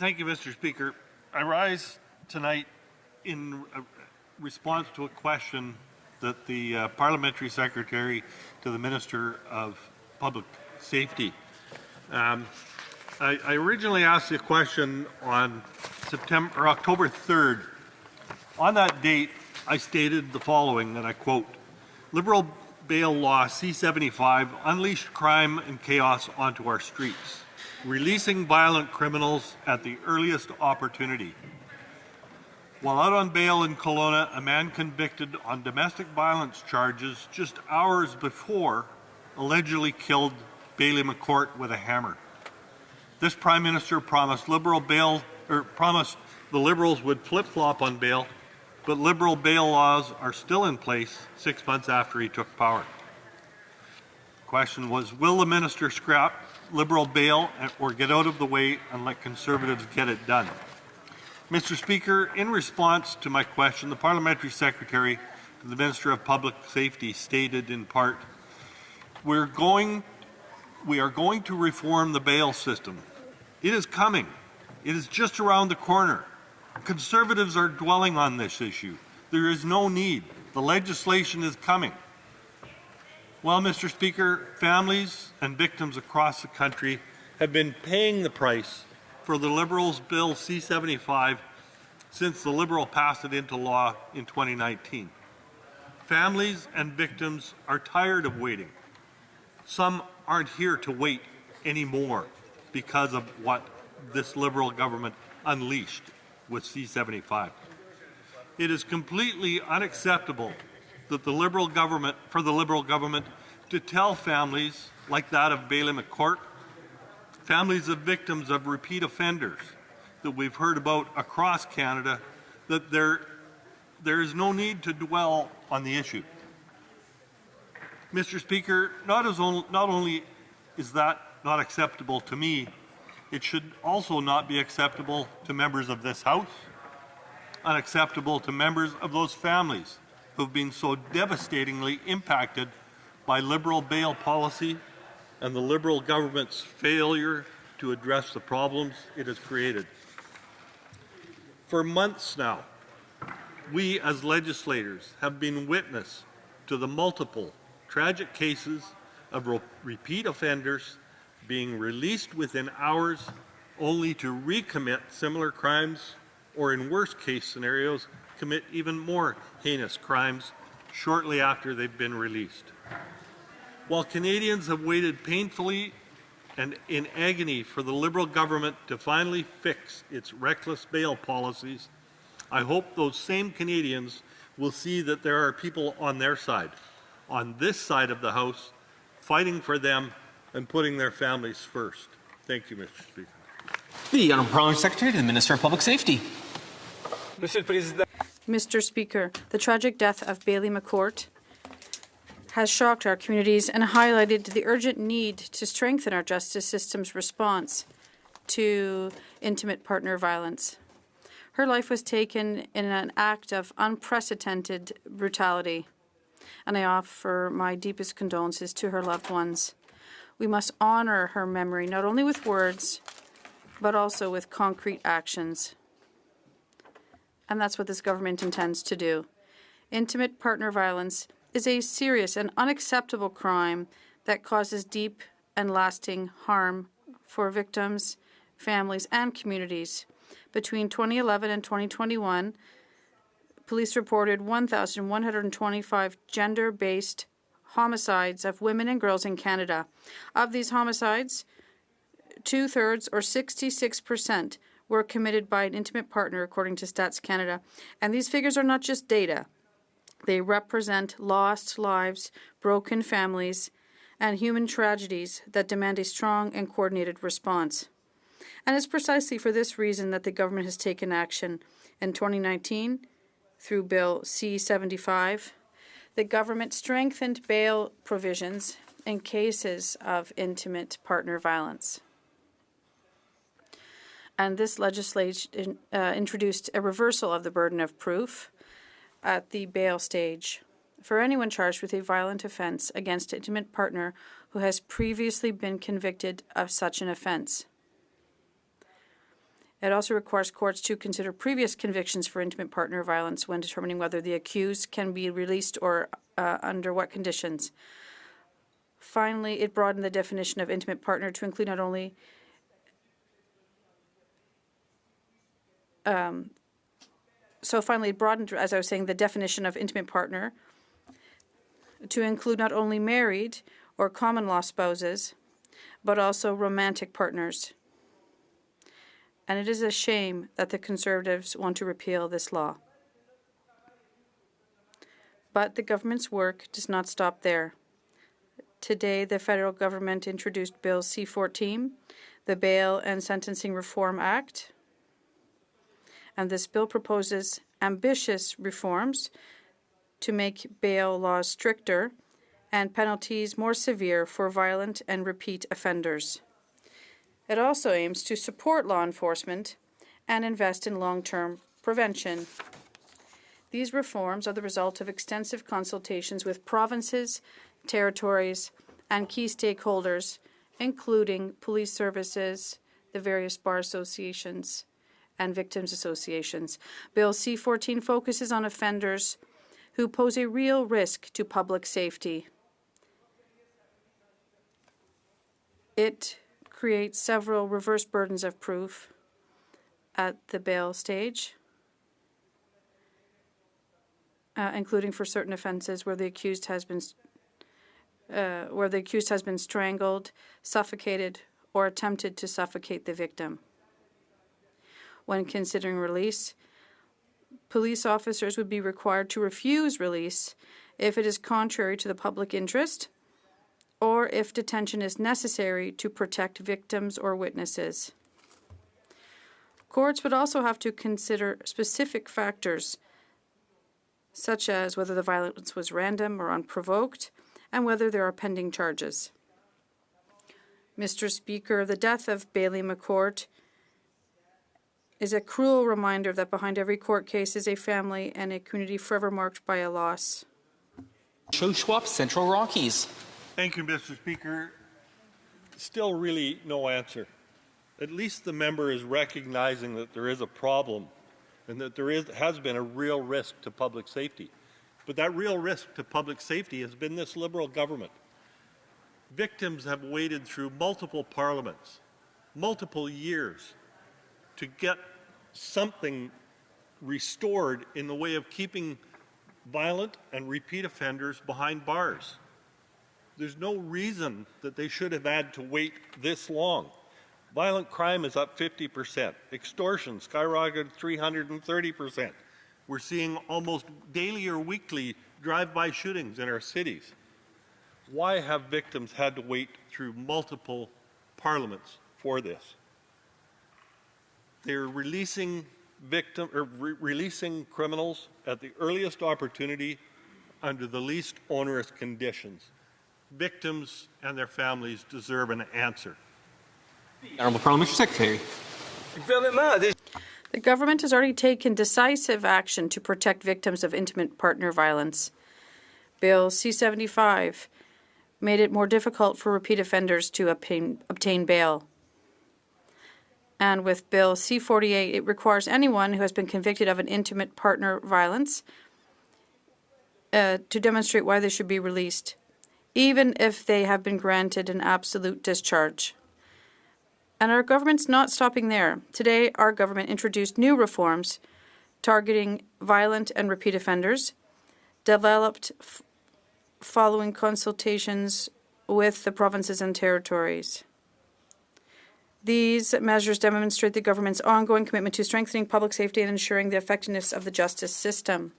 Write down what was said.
Thank you, Mr. Speaker. I rise tonight in response to a question that the Parliamentary Secretary to the Minister of Public Safety. I originally asked the question on October 3rd. On that date, I stated the following, and I quote, "Liberal bail law C-75 unleashed crime and chaos onto our streets, releasing violent criminals at the earliest opportunity. While out on bail in Kelowna, a man convicted on domestic violence charges just hours before allegedly killed Bailey McCourt with a hammer. This Prime Minister promised promised the Liberals would flip-flop on bail, but Liberal bail laws are still in place 6 months after he took power. The question was, will the Minister scrap Liberal bail or get out of the way and let Conservatives get it done? Mr. Speaker, in response to my question, the Parliamentary Secretary to the Minister of Public Safety stated in part, we are going to reform the bail system. It is coming. It is just around the corner. Conservatives are dwelling on this issue. There is no need. The legislation is coming." Well, Mr. Speaker, families and victims across the country have been paying the price for the Liberals' Bill C-75 since the Liberal passed it into law in 2019. Families and victims are tired of waiting. Some aren't here to wait anymore because of what this Liberal government unleashed with C-75. It is completely unacceptable that the Liberal government, to tell families like that of Bailey McCourt, families of victims of repeat offenders that we've heard about across Canada, that there is no need to dwell on the issue. Mr. Speaker, not only is that not acceptable to me, it should also not be acceptable to members of this House, unacceptable to members of those families who have been so devastatingly impacted by Liberal bail policy and the Liberal government's failure to address the problems it has created. For months now, we as legislators have been witness to the multiple tragic cases of repeat offenders being released within hours only to recommit similar crimes, or in worst case scenarios, commit even more heinous crimes shortly after they've been released. While Canadians have waited painfully and in agony for the Liberal government to finally fix its reckless bail policies, I hope those same Canadians will see that there are people on their side, on this side of the House, fighting for them and putting their families first. Thank you, Mr. Speaker. The Honourable Parliamentary Secretary to the Minister of Public Safety. Mr. Speaker, the tragic death of Bailey McCourt has shocked our communities and highlighted the urgent need to strengthen our justice system's response to intimate partner violence. Her life was taken in an act of unprecedented brutality, and I offer my deepest condolences to her loved ones. We must honour her memory not only with words, but also with concrete actions. And that's what this government intends to do. Intimate partner violence is a serious and unacceptable crime that causes deep and lasting harm for victims, families, and communities. Between 2011 and 2021, police reported 1,125 gender-based homicides of women and girls in Canada. Of these homicides, 2/3 or 66% were committed by an intimate partner, according to Stats Canada. And these figures are not just data. They represent lost lives, broken families, and human tragedies that demand a strong and coordinated response. And it's precisely for this reason that the government has taken action. In 2019, through Bill C-75, the government strengthened bail provisions in cases of intimate partner violence. And this legislation introduced a reversal of the burden of proof at the bail stage for anyone charged with a violent offence against an intimate partner who has previously been convicted of such an offence. It also requires courts to consider previous convictions for intimate partner violence when determining whether the accused can be released or under what conditions. Finally, it broadened the definition of intimate partner to include not only it broadened, as I was saying, the definition of intimate partner to include not only married or common law spouses, but also romantic partners. And it is a shame that the Conservatives want to repeal this law. But the government's work does not stop there. Today, the federal government introduced Bill C-14, the Bail and Sentencing Reform Act. And this bill proposes ambitious reforms to make bail laws stricter and penalties more severe for violent and repeat offenders. It also aims to support law enforcement and invest in long-term prevention. These reforms are the result of extensive consultations with provinces, territories, and key stakeholders, including police services, the various bar associations, and victims associations. Bill C-14 focuses on offenders who pose a real risk to public safety. It creates several reverse burdens of proof at the bail stage, including for certain offenses where the accused has been strangled, suffocated, or attempted to suffocate the victim. When considering release, police officers would be required to refuse release if it is contrary to the public interest or if detention is necessary to protect victims or witnesses. Courts would also have to consider specific factors, such as whether the violence was random or unprovoked, and whether there are pending charges. Mr. Speaker, the death of Bailey McCourt is a cruel reminder that behind every court case is a family and a community forever marked by a loss. Shoshuap, Central Rockies. Thank you, Mr. Speaker. Still really no answer. At least the member is recognizing that there is a problem and that there has been a real risk to public safety. But that real risk to public safety has been this Liberal government. Victims have waited through multiple parliaments, multiple years, to get something restored in the way of keeping violent and repeat offenders behind bars. There's no reason that they should have had to wait this long. Violent crime is up 50%. Extortion skyrocketed 330%. We're seeing almost daily or weekly drive-by shootings in our cities. Why have victims had to wait through multiple parliaments for this? They're releasing criminals at the earliest opportunity under the least onerous conditions. Victims and their families deserve an answer. Honourable Parliamentary Secretary. The government has already taken decisive action to protect victims of intimate partner violence. Bill C-75 made it more difficult for repeat offenders to obtain bail. And with Bill C-48, it requires anyone who has been convicted of an intimate partner violence to demonstrate why they should be released, even if they have been granted an absolute discharge. And our government's not stopping there. Today, our government introduced new reforms targeting violent and repeat offenders, developed following consultations with the provinces and territories. These measures demonstrate the government's ongoing commitment to strengthening public safety and ensuring the effectiveness of the justice system.